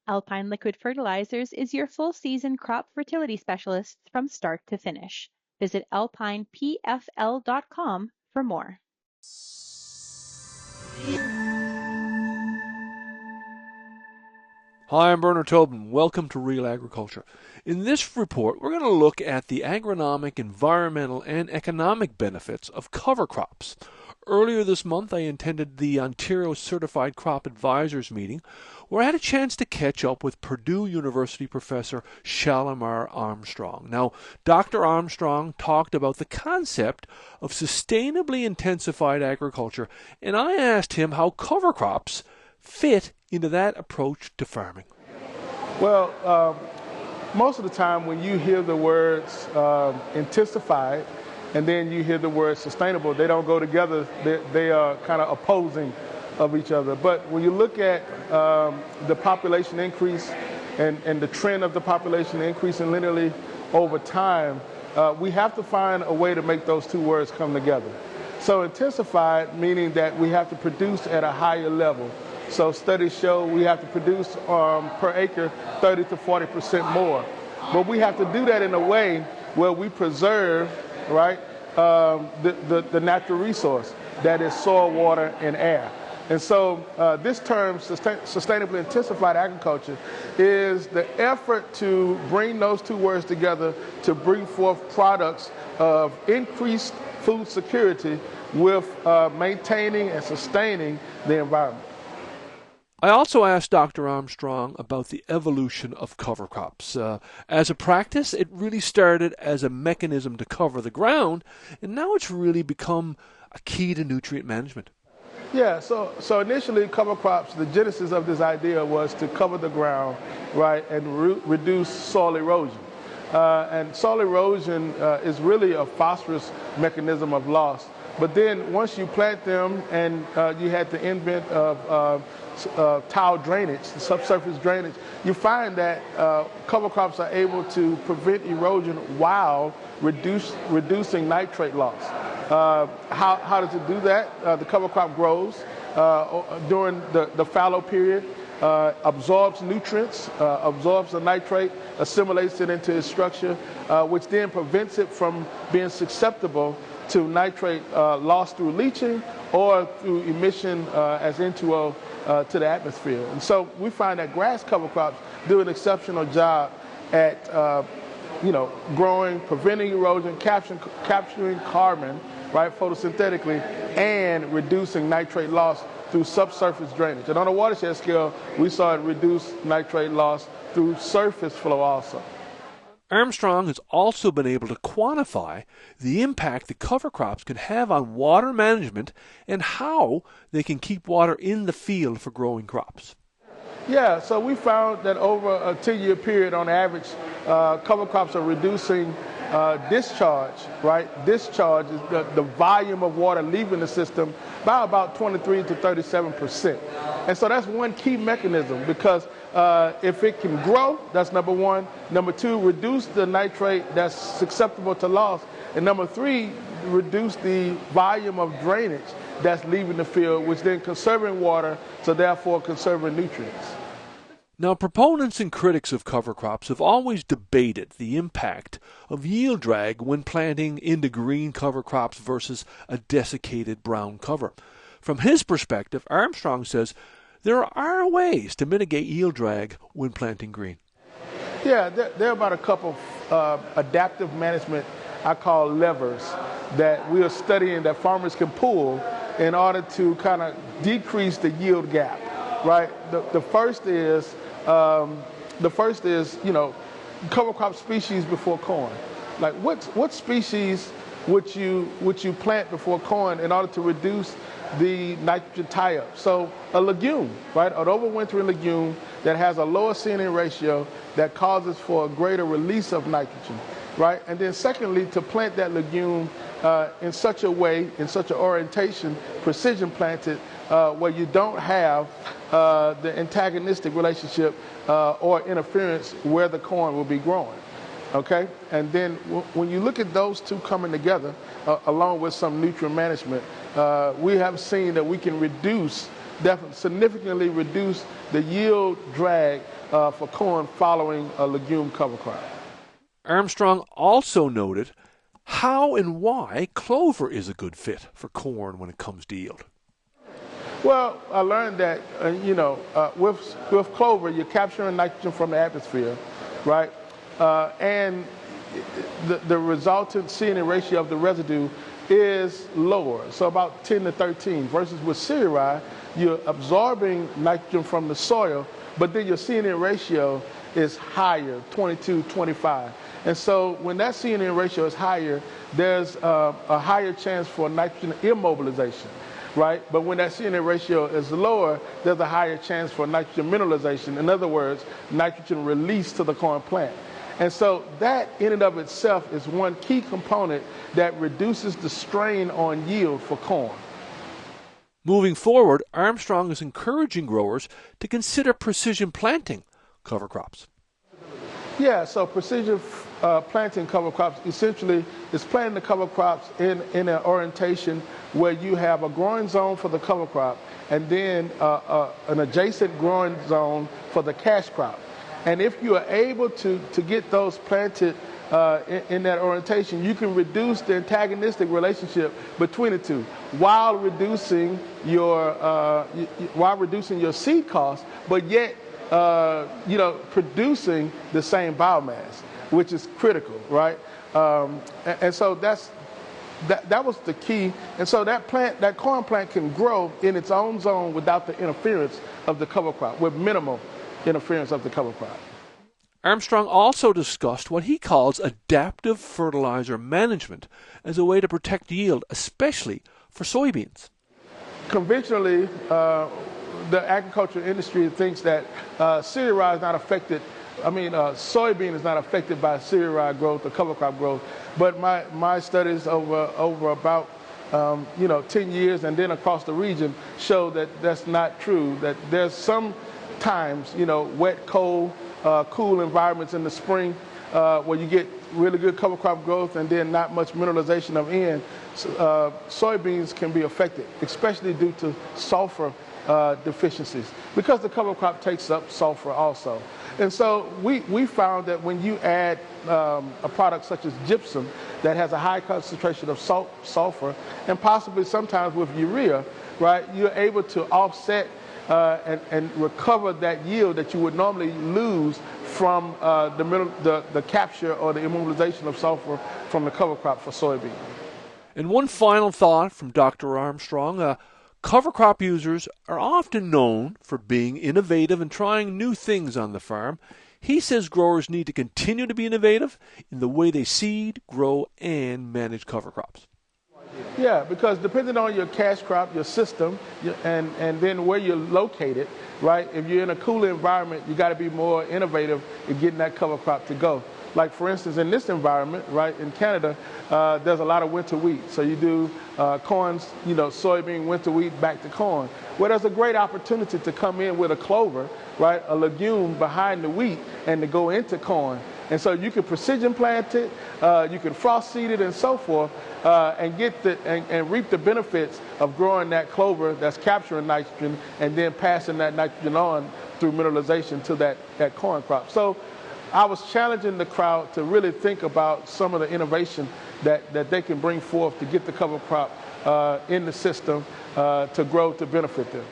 Alpine Liquid Fertilizers is your full season crop fertility specialist from start to finish. Visit alpinepfl.com for more. Hi, I'm Bernard Tobin. Welcome to Real Agriculture. In this report, we're going to look at the agronomic, environmental, and economic benefits of cover crops. Earlier this month, I attended the Ontario Certified Crop Advisors meeting, where I had a chance to catch up with Purdue University professor Shalamar Armstrong. Now, Dr. Armstrong talked about the concept of sustainably intensified agriculture, and I asked him how cover crops fit into that approach to farming. Well, most of the time when you hear the words intensified and then you hear the word sustainable, they don't go together. They are kind of opposing of each other. But when you look at the population increase and the trend of the population increasing linearly over time, we have to find a way to make those two words come together. So intensified, meaning that we have to produce at a higher level. So studies show we have to produce per acre 30 to 40% more. But we have to do that in a way where we preserve, right, the natural resource, that is soil, water, and air. And so this term, sustainably intensified agriculture, is the effort to bring those two words together to bring forth products of increased food security with maintaining and sustaining the environment. I also asked Dr. Armstrong about the evolution of cover crops. As a practice, it really started as a mechanism to cover the ground, and now it's really become a key to nutrient management. Yeah, so initially cover crops, the genesis of this idea was to cover the ground, right, and reduce soil erosion. And soil erosion is really a phosphorus mechanism of loss. But then once you plant them and you had the invent of tile drainage, the subsurface drainage, you find that cover crops are able to prevent erosion while reducing nitrate loss. How does it do that? The cover crop grows during the fallow period, absorbs nutrients, absorbs the nitrate, assimilates it into its structure, which then prevents it from being susceptible to nitrate loss through leaching or through emission as N2O to the atmosphere. And so we find that grass cover crops do an exceptional job at growing, preventing erosion, capturing carbon, right, photosynthetically, and reducing nitrate loss through subsurface drainage. And on a watershed scale, we saw it reduce nitrate loss through surface flow also. Armstrong has also been able to quantify the impact that cover crops can have on water management and how they can keep water in the field for growing crops. Yeah, so we found that over a 10-year period, on average, cover crops are reducing discharge, right? Discharge is the volume of water leaving the system by about 23 to 37%. And so that's one key mechanism, because if it can grow, that's number one. Number two, reduce the nitrate that's susceptible to loss. And number three, reduce the volume of drainage that's leaving the field, which then conserving water, so therefore conserving nutrients. Now, proponents and critics of cover crops have always debated the impact of yield drag when planting into green cover crops versus a desiccated brown cover. From his perspective, Armstrong says there are ways to mitigate yield drag when planting green. Yeah, there are about a couple adaptive management, I call levers, that we are studying that farmers can pull in order to kind of decrease the yield gap, right? The first is cover crop species before corn. Like what species would you plant before corn in order to reduce the nitrogen tie-up? So a legume, right? An overwintering legume that has a lower C/N ratio that causes for a greater release of nitrogen, right? And then secondly, to plant that legume in such a way, in such an orientation, precision planted, where you don't have the antagonistic relationship or interference where the corn will be growing. Okay, and then when you look at those two coming together, along with some nutrient management, we have seen that we can significantly reduce the yield drag for corn following a legume cover crop. Armstrong also noted how and why clover is a good fit for corn when it comes to yield. Well, I learned that, with clover, you're capturing nitrogen from the atmosphere, right? And the resultant C/N ratio of the residue is lower, so about 10 to 13, versus with cereal, you're absorbing nitrogen from the soil, but then your C/N ratio is higher, 22, 25. And so when that C/N ratio is higher, there's a higher chance for nitrogen immobilization, right? But when that C/N ratio is lower, there's a higher chance for nitrogen mineralization. In other words, nitrogen release to the corn plant. And so that in and of itself is one key component that reduces the strain on yield for corn. Moving forward, Armstrong is encouraging growers to consider precision planting cover crops. Yeah, so precision planting cover crops essentially is planting the cover crops in an orientation where you have a growing zone for the cover crop and then an adjacent growing zone for the cash crop. And if you are able to get those planted in that orientation, you can reduce the antagonistic relationship between the two while reducing your seed costs, but yet producing the same biomass, which is critical, right? And so that was the key. And so that corn plant can grow in its own zone without the interference of the cover crop, with minimal interference of the cover crop. Armstrong also discussed what he calls adaptive fertilizer management as a way to protect yield, especially for soybeans. Conventionally, the agriculture industry thinks that cereal is not affected. Soybean is not affected by cereal growth or cover crop growth. But my studies over about 10 years and then across the region show that that's not true. That there's some times, wet, cold, cool environments in the spring where you get really good cover crop growth and then not much mineralization of N. Soybeans can be affected, especially due to sulfur deficiencies, because the cover crop takes up sulfur also. And so we found that when you add a product such as gypsum that has a high concentration of sulfur and possibly sometimes with urea, right, you're able to offset and recover that yield that you would normally lose from the capture or the immobilization of sulfur from the cover crop for soybean. And one final thought from Dr. Armstrong. Cover crop users are often known for being innovative and trying new things on the farm. He says growers need to continue to be innovative in the way they seed, grow, and manage cover crops. Yeah, because depending on your cash crop, your system, and then where you're located, right? If you're in a cooler environment, you got to be more innovative in getting that cover crop to go. Like, for instance, in this environment, right, in Canada, there's a lot of winter wheat. So you do corn, soybean, winter wheat, back to corn. Well, there's a great opportunity to come in with a clover, right, a legume behind the wheat, and to go into corn. And so you can precision plant it, you can frost seed it, and so forth, and get and reap the benefits of growing that clover that's capturing nitrogen and then passing that nitrogen on through mineralization to that corn crop. So I was challenging the crowd to really think about some of the innovation that they can bring forth to get the cover crop in the system to grow to benefit them.